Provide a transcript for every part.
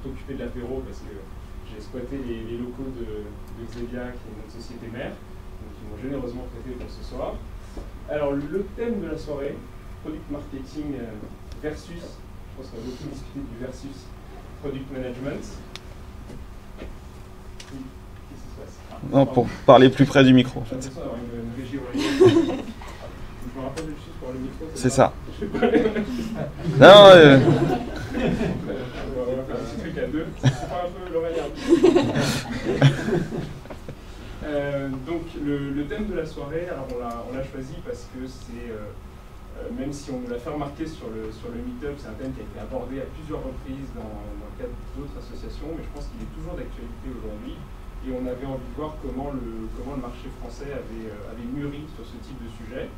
t'occuper de l'apéro parce que j'ai exploité les locaux de Thiga, qui est notre société mère, donc ils m'ont généreusement prêté pour ce soir. Alors le thème de la soirée, product marketing versus, je pense qu'on va beaucoup discuter du versus product management. Oui, qu'est-ce qui se passe? Non, pour parler plus près du micro. En fait. J'ai l'impression d'avoir une régie oreillère. Je me rappelle juste pour le micro. C'est ça. Je vais pas Non, on va faire un petit truc à deux. C'est pas un peu l'oreille donc le thème de la soirée, alors on l'a choisi parce que c'est, même si on nous l'a fait remarquer sur le meet-up, c'est un thème qui a été abordé à plusieurs reprises dans le cadre d'autres associations, mais je pense qu'il est toujours d'actualité aujourd'hui. Et on avait envie de voir comment le marché français avait mûri sur ce type de sujet.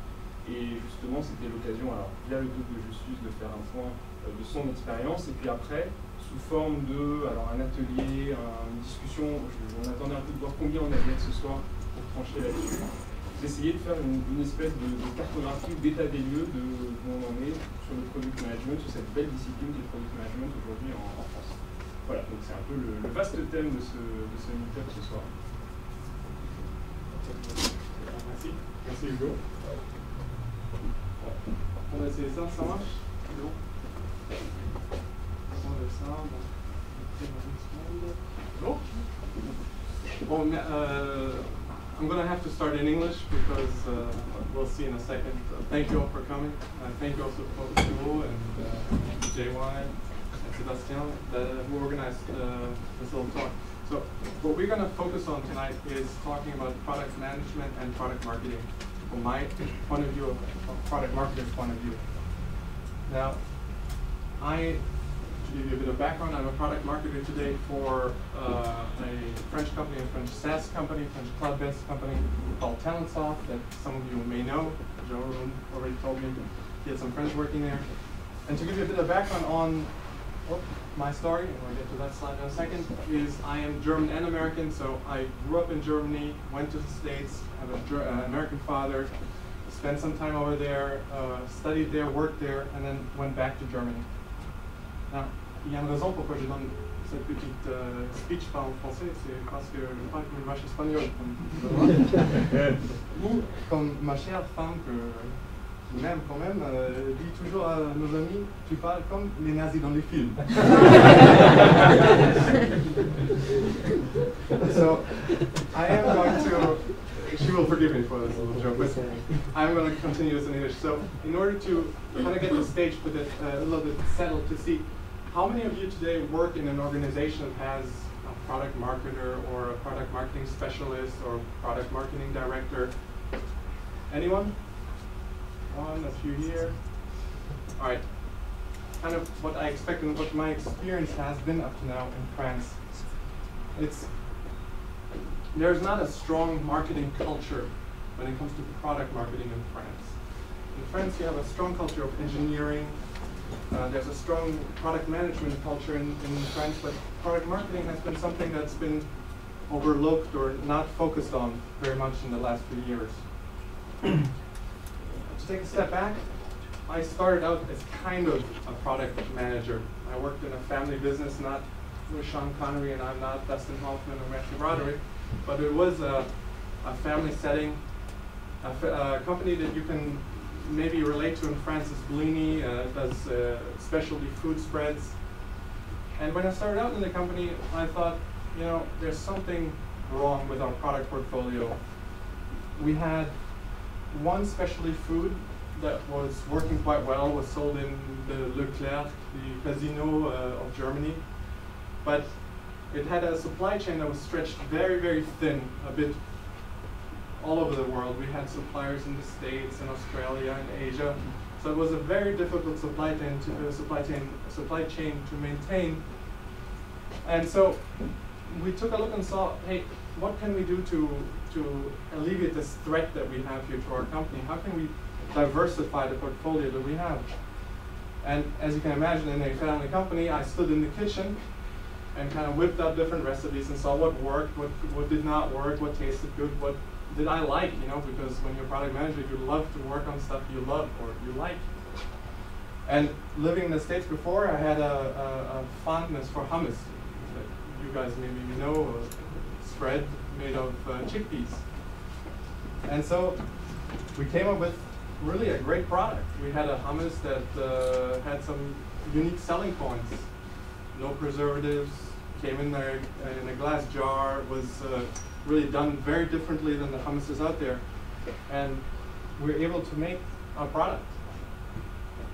Et justement, c'était l'occasion, alors via le doute de Justus, de faire un point de son expérience. Et puis après, sous forme de un atelier, une discussion, on attendait un peu de voir combien on allait être ce soir pour trancher là-dessus. J'ai essayé de faire une espèce de cartographie, d'état des lieux de où on en est sur le product management, sur cette belle discipline du product management aujourd'hui en France. Voilà, donc c'est un peu le vaste thème de ce meet-up ce soir. Merci. Merci Hugo. On va essayer ça, ça marche? C'est bon? On va ça. Bon. Bon, I'm going to have to start in English because we'll see in a second. Thank you all for coming. Thank you also to Hugo and JY. Sebastian, who organized this little talk. So what we're going to focus on tonight is talking about product management and product marketing from my point of view, of product marketer's point of view. Now, to give you a bit of background, I'm a product marketer today for a French company, a French SaaS company, French cloud-based company called Talentsoft that some of you may know. Joe already told me he had some friends working there. And to give you a bit of background on my story, and we'll get to that slide in a second, is I am German and American, so I grew up in Germany, went to the States, have an American father, spent some time over there, studied there, worked there, and then went back to Germany. Now, il y a une raison pourquoi je donne cette petite speech pas en français, c'est parce que je parle comme une vache espagnole, ou comme ma chère femme que même quand même, dit toujours à nos amis, tu parles comme les nazis dans les films. So, I am going to, she will forgive me for this little joke, but I'm going to continue this in English. So, in order to kind of get the stage put it a little bit settled to see, how many of you today work in an organization that has a product marketer or a product marketing specialist or product marketing director? Anyone? One, a few here. All right. Kind of what I expect and what my experience has been up to now in France. There's not a strong marketing culture when it comes to product marketing in France. In France, you have a strong culture of engineering. There's a strong product management culture in France, but product marketing has been something that's been overlooked or not focused on very much in the last few years. To take a step back, I started out as kind of a product manager. I worked in a family business, not with Sean Connery, and I'm not Dustin Hoffman or Matthew Broderick, but it was a family setting, a company that you can maybe relate to in France is Blini, does specialty food spreads. And when I started out in the company, I thought, you know, there's something wrong with our product portfolio. We had one specialty food that was working quite well, was sold in the Leclerc, the Casino of Germany, but it had a supply chain that was stretched very, very thin, a bit all over the world. We had suppliers in the States and Australia and Asia, so it was a very difficult supply chain to maintain. And so we took a look and saw, hey, what can we do to alleviate this threat that we have here to our company? How can we diversify the portfolio that we have? And as you can imagine, in a family company, I stood in the kitchen and kind of whipped up different recipes and saw what worked, what did not work, what tasted good, what did I like, you know, because when you're a product manager, you love to work on stuff you love or you like. And living in the States before, I had a fondness for hummus. That you guys maybe know, a spread made of chickpeas. And so we came up with really a great product. We had a hummus that had some unique selling points. No preservatives, came in there in a glass jar, was really done very differently than the hummuses out there. And we were able to make our product.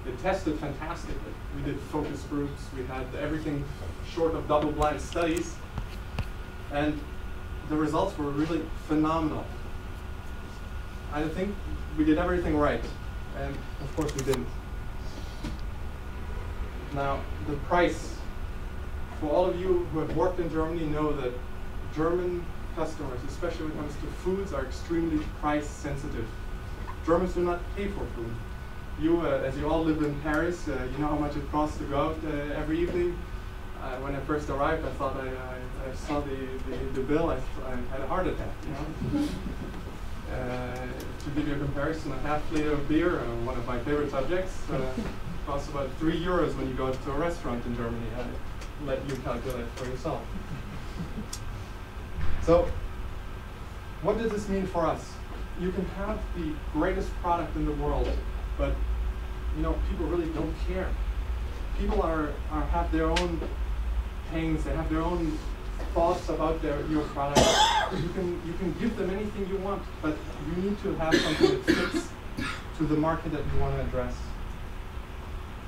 It tested fantastically. We did focus groups, we had everything short of double-blind studies, and the results were really phenomenal. I think we did everything right, and of course we didn't. Now, the price. For all of you who have worked in Germany know that German customers, especially when it comes to foods, are extremely price sensitive. Germans do not pay for food. You, as you all live in Paris, you know how much it costs to go out every evening. When I first arrived, I thought I saw the bill, I had a heart attack, you know? To give you a comparison, a half liter of beer, one of my favorite subjects, costs about €3 when you go to a restaurant in Germany. Let you calculate for yourself. So, what does this mean for us? You can have the greatest product in the world, but you know, people really don't care. People have their own pains, they have their own thoughts about your product. You can give them anything you want, but you need to have something that fits to the market that you want to address.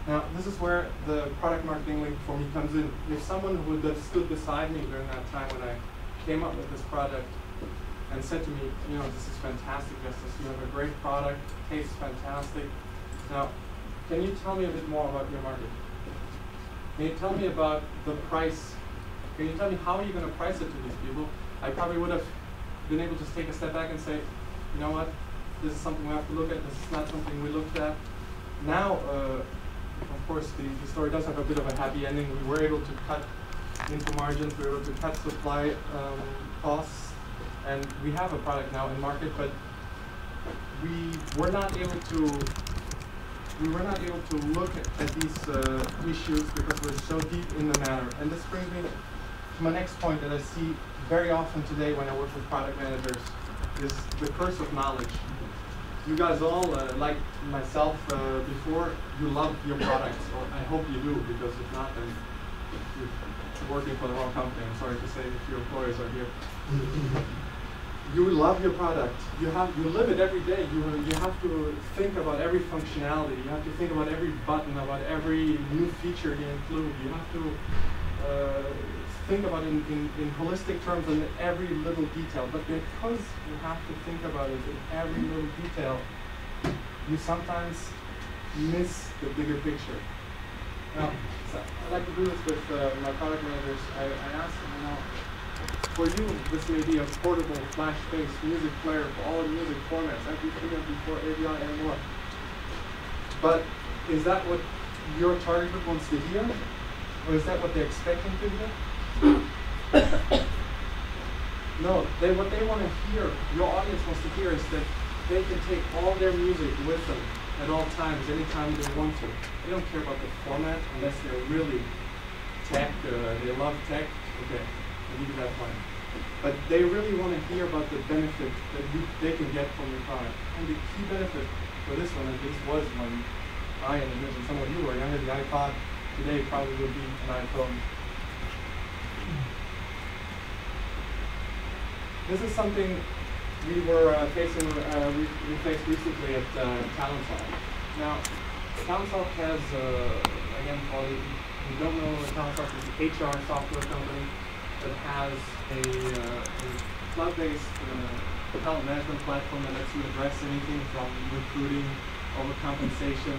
Now, this is where the product marketing link for me comes in. If someone would have stood beside me during that time when I came up with this product and said to me, you know, this is fantastic, Justus, you have a great product, tastes fantastic. Now, can you tell me a bit more about your market? Can you tell me about the price? Can you tell me how are you going to price it to these people? I probably would have been able to take a step back and say, you know what, this is something we have to look at, this is not something we looked at. Now, of course, the story does have a bit of a happy ending. We were able to cut into margins, we were able to cut supply costs, and we have a product now in market, but we were not able to look at these issues because we're so deep in the matter. And this brings me to my next point that I see very often today when I work with product managers, is the curse of knowledge. You guys all, like myself before, you love your products, or I hope you do, because if not, then you're working for the wrong company. I'm sorry to say if your employers are here. You love your product. You live it every day. You have to think about every functionality. You have to think about every button, about every new feature you include. You have to think about it in holistic terms in every little detail. But because you have to think about it in every little detail, you sometimes miss the bigger picture. Now, so I like to do this with my product managers. I ask them, you know, for you, this may be a portable, flash-based music player for all music formats, MP3, MP4, AVI, and more. But is that what your target group wants to hear? Or is that what they're expecting to hear? No, what they want to hear, your audience wants to hear, is that they can take all their music with them at all times, anytime they want to. They don't care about the format unless they're really tech, they love tech. Okay, I'll give you that point. But they really want to hear about the benefit that they can get from your product. And the key benefit for this one, at least, was when I, and some of you were younger, the iPod today probably would be an iPhone. This is something we were facing, we faced recently at Talentsoft. Now, Talentsoft has, again, for those who don't know, Talentsoft is an HR software company that has a cloud-based talent management platform that lets you address anything from recruiting, overcompensation,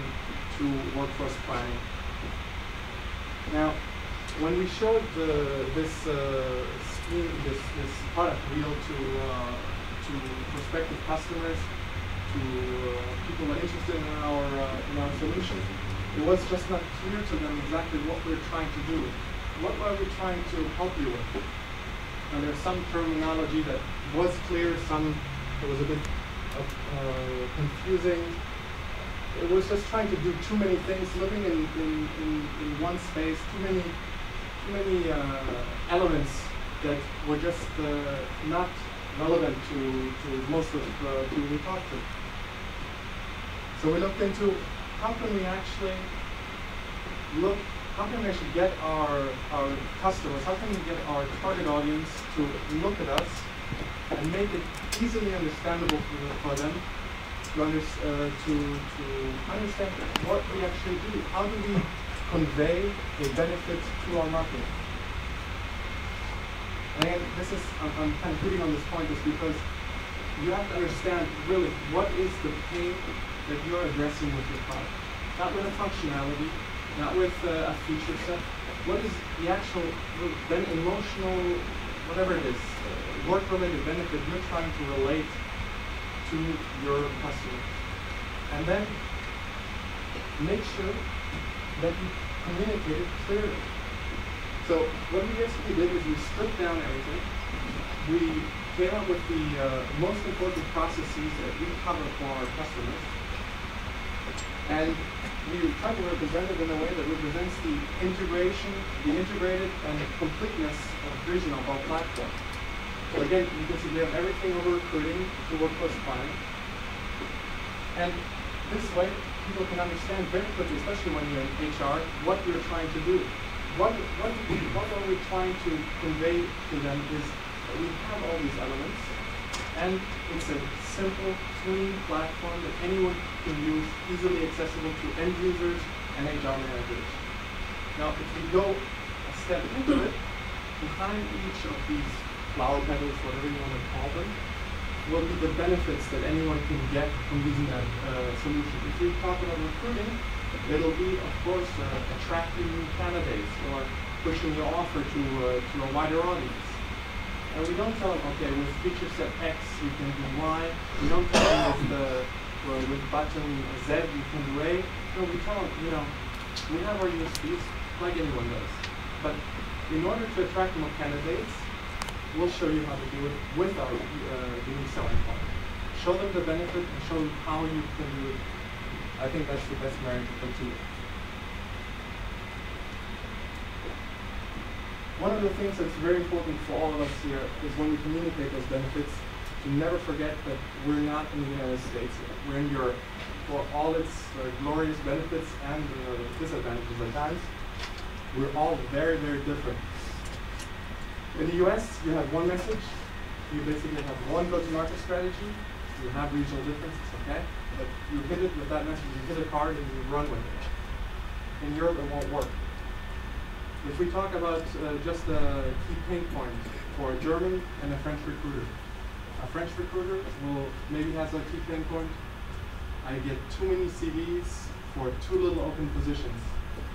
to workforce planning. Now, when we showed this product wheel to prospective customers, to people who are interested in our solution, it was just not clear to them exactly what we're trying to do. What are we trying to help you with? And there's some terminology that was clear, some that was a bit confusing. it was just trying to do too many things, living in one space, too many elements that were just not relevant to most of the people we talked to. So we looked into how can we actually get our customers, how can we get our target audience to look at us and make it easily understandable for them to understand what we actually do. How do we convey a benefit to our market? And this is, I'm kind of hitting on this point, is because you have to understand really what is the pain that you're addressing with your product. Not with a functionality, not with a feature set. What is the actual, then emotional, whatever it is, work-related benefit you're trying to relate to your customer. And then make sure that you communicate it clearly. So what we basically did is we stripped down everything. We came up with the most important processes that we cover for our customers. And we tried to represent it in a way that represents the integration, the integrated and completeness of vision of our platform. So again, you can see we have everything over recruiting to workforce planning. And this way, people can understand very quickly, especially when you're in HR, what you're trying to do. What are we trying to convey to them is that we have all these elements, and it's a simple, clean platform that anyone can use, easily accessible to end users and HR managers. Now, if we go a step into it, behind each of these flower petals, whatever you want to call them, will be the benefits that anyone can get from using that solution. If we talk about recruiting, it'll be, of course, attracting new candidates or pushing your offer to a wider audience. And we don't tell them, okay, with feature set X you can do Y. We don't tell them with button Z you can do A. No, we tell them, we have our USPs like anyone does. But in order to attract more candidates, we'll show you how to do it with our unique selling point. Show them the benefit and show them how you can do it. I think that's the best marriage of the two. One of the things that's very important for all of us here is when we communicate those benefits, to never forget that we're not in the United States yet. We're in Europe. For all its glorious benefits and disadvantages at times, we're all very, very different. In the US, you have one message. You basically have one go-to-market strategy. You have regional differences, okay? But you hit it with that message, you hit it hard, and you run with it. In Europe, it won't work. If we talk about just a key pain point for a German and a French recruiter, a French recruiter will maybe has a key pain point. I get too many CVs for too little open positions.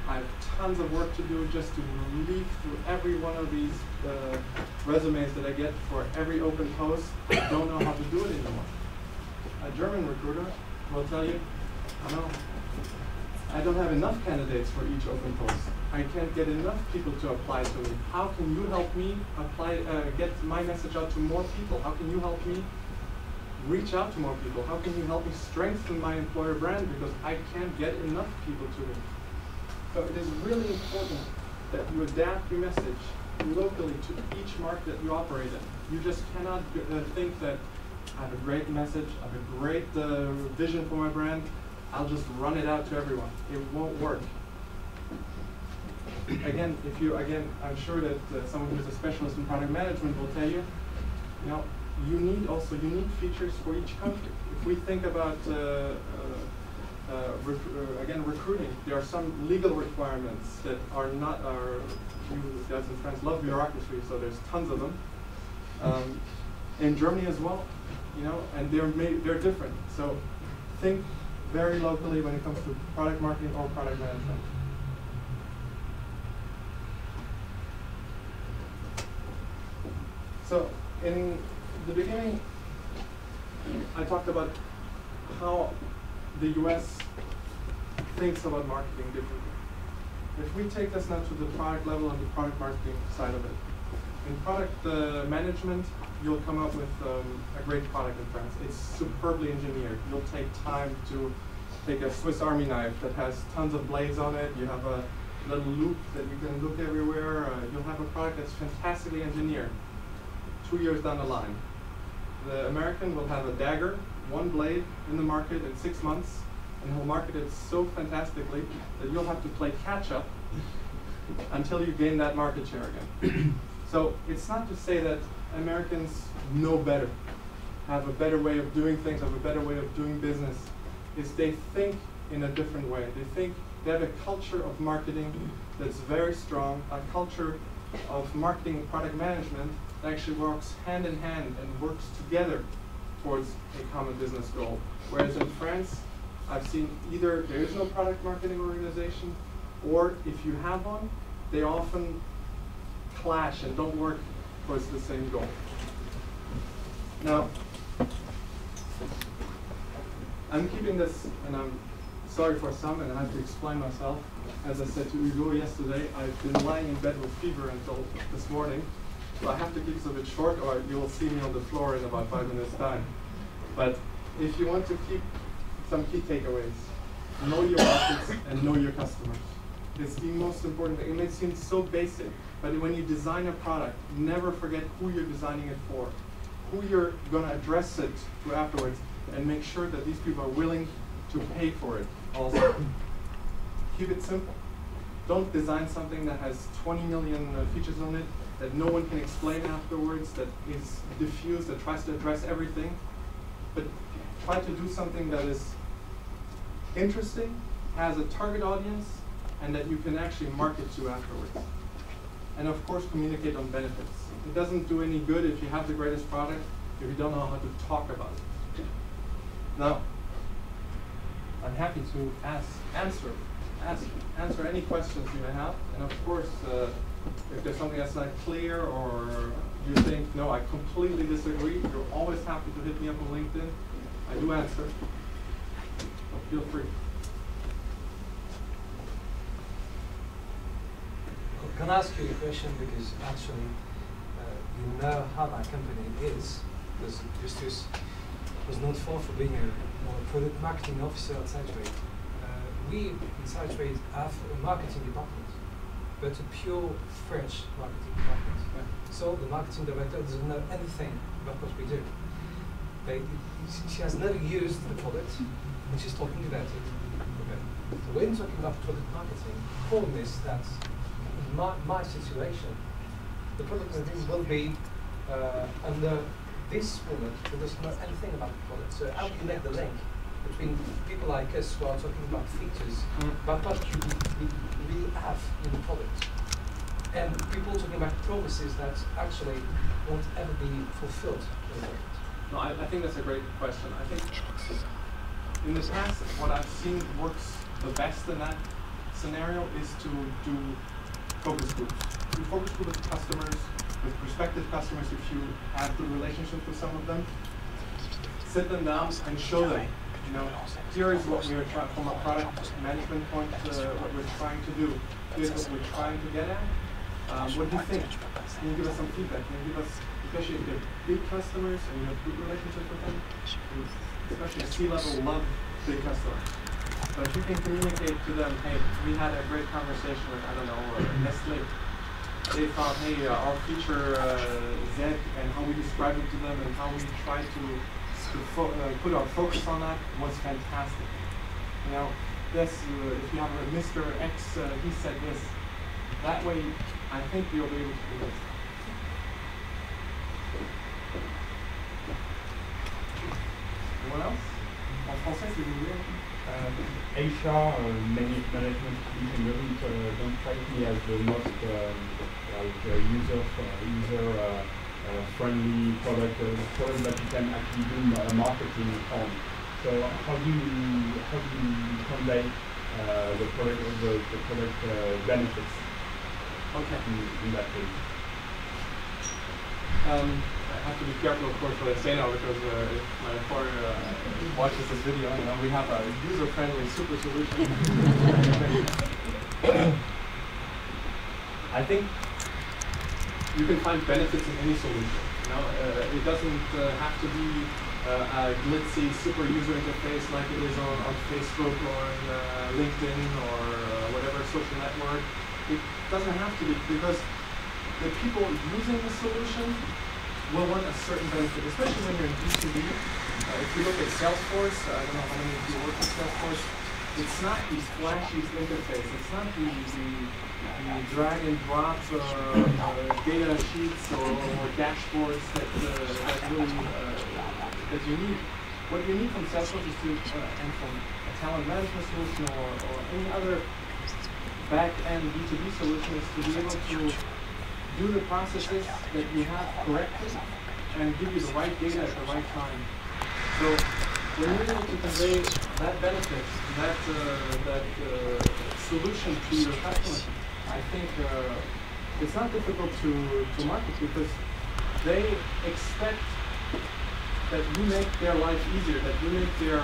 I have tons of work to do just to leaf through every one of these resumes that I get for every open post. I don't know how to do it anymore. A German recruiter will tell you, no, I don't have enough candidates for each open post. I can't get enough people to apply to me. How can you help me apply, get my message out to more people? How can you help me reach out to more people? How can you help me strengthen my employer brand, because I can't get enough people to me? So it is really important that you adapt your message locally to each market that you operate in. You just cannot think that I have a great message, I have a great vision for my brand, I'll just run it out to everyone. It won't work. Again, I'm sure that someone who's a specialist in product management will tell you, you need also unique features for each country. If we think about recruiting, there are some legal requirements that are not, you guys in France love bureaucracy, so there's tons of them. In Germany as well, and they're different. So think very locally when it comes to product marketing or product management. So in the beginning, I talked about how the US thinks about marketing differently. If we take this now to the product level and the product marketing side of it, in product management, you'll come up with a great product in France. It's superbly engineered. You'll take time to take a Swiss Army knife that has tons of blades on it. You have a little loop that you can look everywhere. You'll have a product that's fantastically engineered. 2 years down the line, the American will have a dagger, one blade in the market in 6 months, and he'll market it so fantastically that you'll have to play catch up until you gain that market share again. So it's not to say that Americans know better, have a better way of doing things, have a better way of doing business. It's they think in a different way. They have a culture of marketing that's very strong, a culture of marketing and product management that actually works hand in hand and works together towards a common business goal. Whereas in France, I've seen either there is no product marketing organization, or if you have one, they often clash and don't work towards the same goal. Now, I'm keeping this, and I'm sorry for some, and I have to explain myself. As I said to Hugo yesterday, I've been lying in bed with fever until this morning, so I have to keep this a bit short, or you will see me on the floor in about 5 minutes' time. But if you want to keep some key takeaways, know your markets and know your customers. It's the most important thing. It may seem so basic, but when you design a product, never forget who you're designing it for, who you're going to address it to afterwards, and make sure that these people are willing to pay for it also. Keep it simple. Don't design something that has 20 million features on it, that no one can explain afterwards, that is diffused, that tries to address everything. But try to do something that is interesting, has a target audience, and that you can actually market to afterwards. And of course, communicate on benefits. It doesn't do any good if you have the greatest product if you don't know how to talk about it. Now, I'm happy to answer any questions you may have. And of course, if there's something that's not clear or you think, no, I completely disagree, you're always happy to hit me up on LinkedIn. I do answer. So feel free. Can I ask you a question, because actually you know how my company is, because Justus was not far for being a product marketing officer at SideTrade. We in SideTrade have a marketing department, but a pure French marketing department. Yeah. So the marketing director doesn't know anything about what we do. She has never used the product, and she's talking about it. Okay. So when talking about product marketing, the problem is that my situation, the product marketing will be under this woman who doesn't know anything about the product. So how do you make the link between people like us who are talking about features, about what you really have in the product, and people talking about promises that actually won't ever be fulfilled in the product? No, I think that's a great question. I think in the past, what I've seen works the best in that scenario is to do focus groups. Do focus groups with customers, with prospective customers, if you have good relationships with some of them. Sit them down and show them, you know, here is what we are trying, from a product management point, what we're trying to do. Here's what we're trying to get at. What do you think? Can you give us some feedback? Can you give us, especially if they're big customers and you have good relationships with them, especially C-level love big customers. But you can communicate to them, hey, we had a great conversation with, I don't know, Nestle. They thought, hey, our feature Z and how we describe it to them and how we try to put our focus on that was fantastic. You know, this, if you have a Mr. X, he said this. That way, I think you'll be able to do this. Anyone else? En français, si vous voulez. HR management engineering don't strike me as the most user-friendly product that you can actually do marketing on. So how do you convey the product benefits? Okay. In that case. I have to be careful, of course, what I say now, because if my employer watches this video, you know, we have a user-friendly super solution. I think you can find benefits in any solution. You know, it doesn't have to be glitzy, super user interface like it is on Facebook or LinkedIn or whatever social network. It doesn't have to be, because the people using the solution will want a certain benefit, especially when you're in B2B. If you look at Salesforce, I don't know how many of you work with Salesforce, it's not the flashy interface, it's not the drag and drop data sheets or dashboards that really that you need. What you need from Salesforce is to, and from a talent management solution or any other back-end B2B solution, is to be able to do the processes that you have correctly and give you the right data at the right time. So when you're able to convey that benefit, that solution to your customer, I think it's not difficult to market, because they expect that you make their life easier, that you make their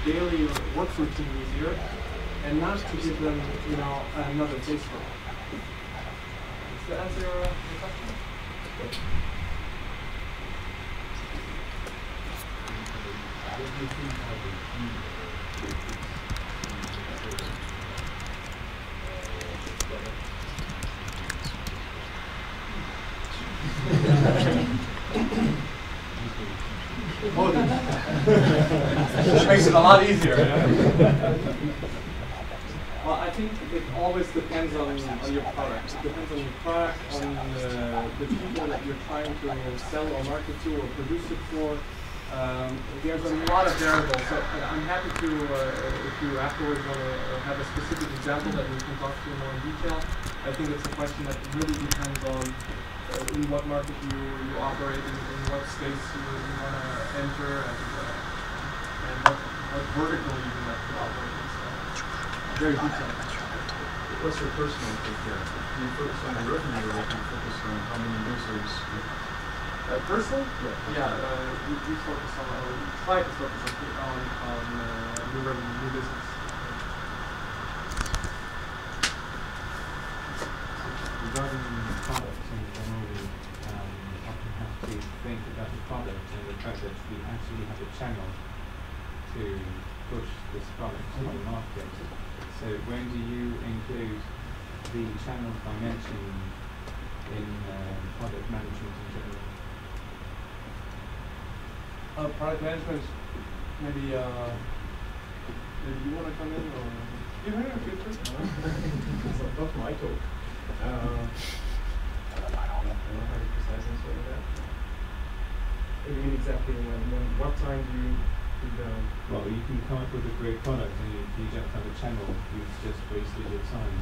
daily work routine easier, and not to give them, you know, another Facebook. Does that answer your question? What do you think are the key Which makes it a lot easier. Well, I think it always depends on your product. It depends on your product, on the people that you're trying to sell or market to or produce it for. There's a lot of variables. So I'm happy to, if you afterwards want to have a specific example that we can talk to more in detail. I think it's a question that really depends on in what market you operate, in what space you want to enter, and what vertical you would like to operate in. So, very detailed. What's your personal KPI? Do you focus on the revenue, or do you focus on how many users? Personally? Yeah. We focus on, or we try to focus on new revenue, new business. Regarding products, and generally often have to think about the product and the fact that we actually have a channel to push this product to the market. So when do you include the channel dimension in product management in general? Product management, maybe you want to come in, or you heard a few first? It's not my talk. I don't have a precise answer to that. What do you mean exactly? What time do you put down? Well, you can come up with a great product, and if you don't have a channel, you've just wasted your time.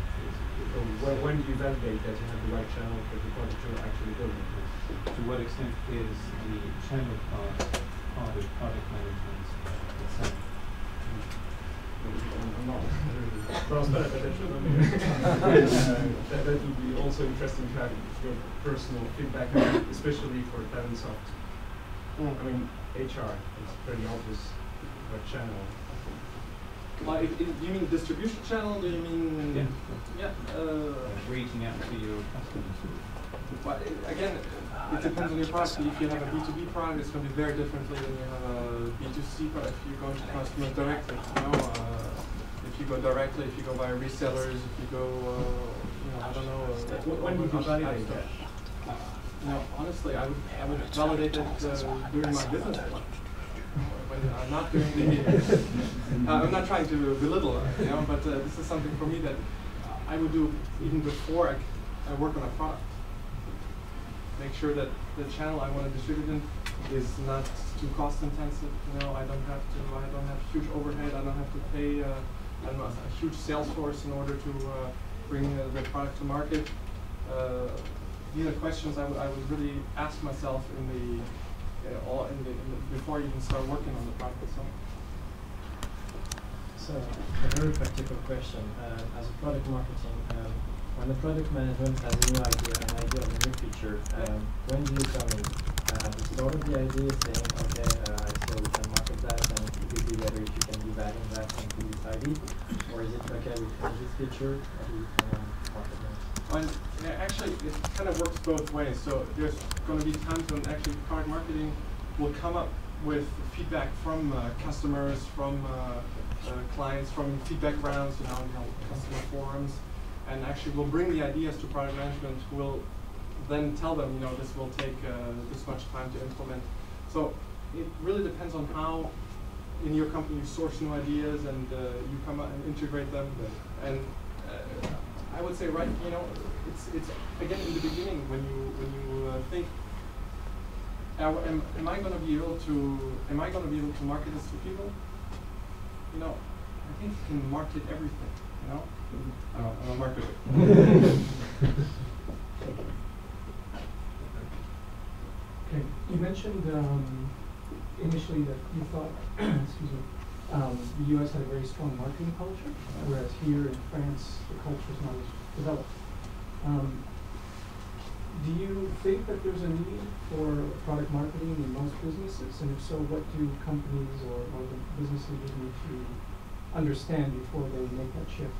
When do you validate that you have the right channel for the product you're actually building? To what extent is the channel part of product management itself? I'm not transparent, but that should. I mean, that would be also interesting to have your personal feedback, especially for Talentsoft. I mean, HR is pretty obvious what channel. Well, do you mean distribution channel? Do you mean Reaching out to your customers? Well, again, it depends on your product. If you have a B2B product, it's going to be very differently than you have a B2C product. If you go to customers directly, you know, if you go directly, if you go via resellers, if you go, you know, I don't know. When do you validate that? No, honestly, I would validate it during my business plan. When I'm not doing the, I'm not trying to belittle, you know, but this is something for me that I would do even before I work on a product. Make sure that the channel I want to distribute in is not too cost intensive. You know, I don't have huge overhead. I don't have to pay I don't know, a huge sales force in order to bring the product to market. These are questions I would really ask myself before I even start working on the product itself. So, a very practical question. As a product marketing, when the product management has a new idea, an idea of a new feature, when do you come in? At the start of the idea, saying, okay, I saw we can market that, and it would be better if you can give adding that into this idea? Or is it, okay, we finish this feature, or do you come on market that? Actually, it kind of works both ways. So there's going to be times when actually product marketing will come up with feedback from customers, from clients, from feedback rounds, customer forums, and actually we'll bring the ideas to product management, who will then tell them, this will take this much time to implement. So it really depends on how in your company you source new ideas and you come out and integrate them. And I would say, right, it's again in the beginning when you think, am I going to be able to market this to people? I think you can market everything. I'm a marketer. Okay, you mentioned initially that you thought, excuse me, the U.S. had a very strong marketing culture, whereas here in France the culture is not as developed. Do you think that there's a need for product marketing in most businesses, and if so, what do companies or the business leaders need to understand before they make that shift?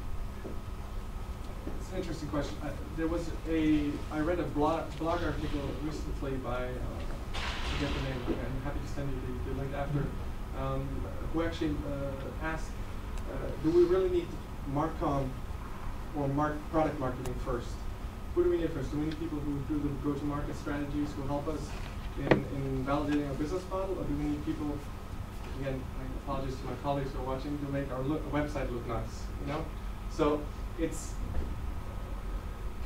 It's an interesting question. I read a blog article recently by, I forget the name, I'm happy to send you the link after, who actually asked, do we really need Marcom or product marketing first? Who do we need first? Do we need people who do the go-to-market strategies, who help us in validating our business model, or do we need people, again, apologies to my colleagues who are watching, to make our website look nice, So it's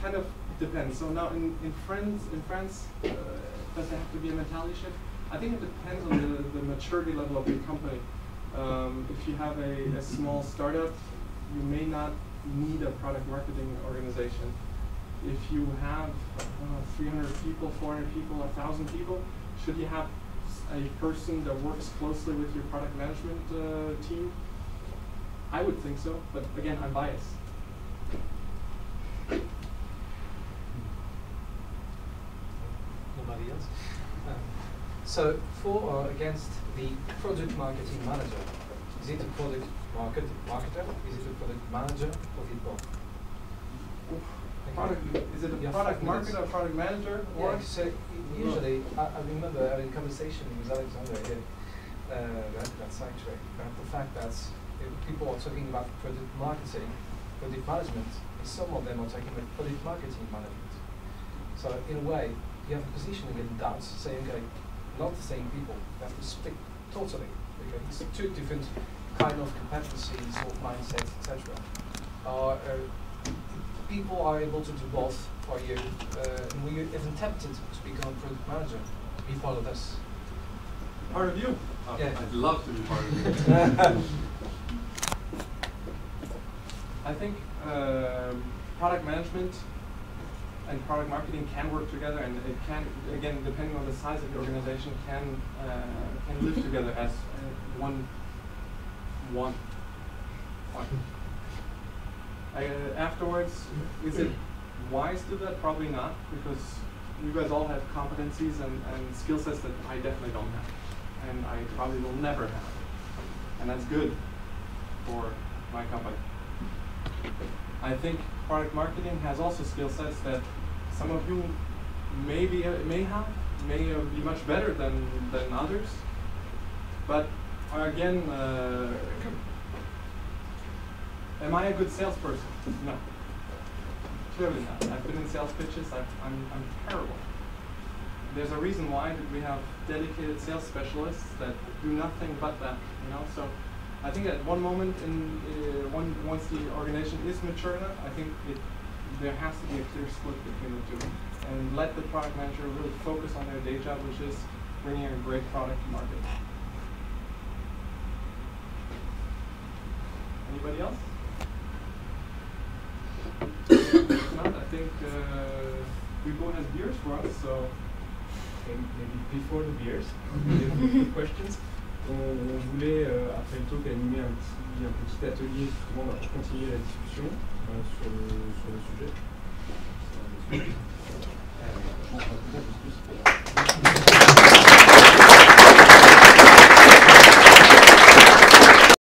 kind of depends. So now in France, does there have to be a mentality shift? I think it depends on the maturity level of your company. If you have a small startup, you may not need a product marketing organization. If you have 300 people, 400 people, 1,000 people, should you have a person that works closely with your product management team? I would think so, but again, I'm biased. Nobody else? So for or against the project marketing manager, is it a product marketer? Is it a product manager, or is it both? Is it a product marketer or product manager? Yeah, so usually, I remember having a conversation with Alexander here, that sanctuary, about the fact that people are talking about product marketing, product management, and some of them are talking about product marketing management. So in a way, you have a position against doubts, saying, okay, not the same people, they have to split totally, because it's two different kind of competencies or mindsets, etc. People are able to do both for you, and we are even tempted to become a product manager, be part of this. Part of you? Oh, yeah. I'd love to be part of you. I think product management and product marketing can work together, and it can, again, depending on the size of the organization, can live together as one. Afterwards, is it wise to do that? Probably not, because you guys all have competencies and skill sets that I definitely don't have, and I probably will never have, and that's good for my company. I think product marketing has also skill sets that some of you may be much better than others, but again, am I a good salesperson? No, clearly not. I've been in sales pitches. I'm terrible. There's a reason why we have dedicated sales specialists that do nothing but that. So I think at one moment, once the organization is mature enough, I think there has to be a clear split between the two, and let the product manager really focus on their day job, which is bringing a great product to market. Anybody else? If not, I think Hugo has beers for us, so. Maybe before the beers, des questions. On voulait, après le talk, animer un petit atelier justement pour continuer la discussion sur le sujet.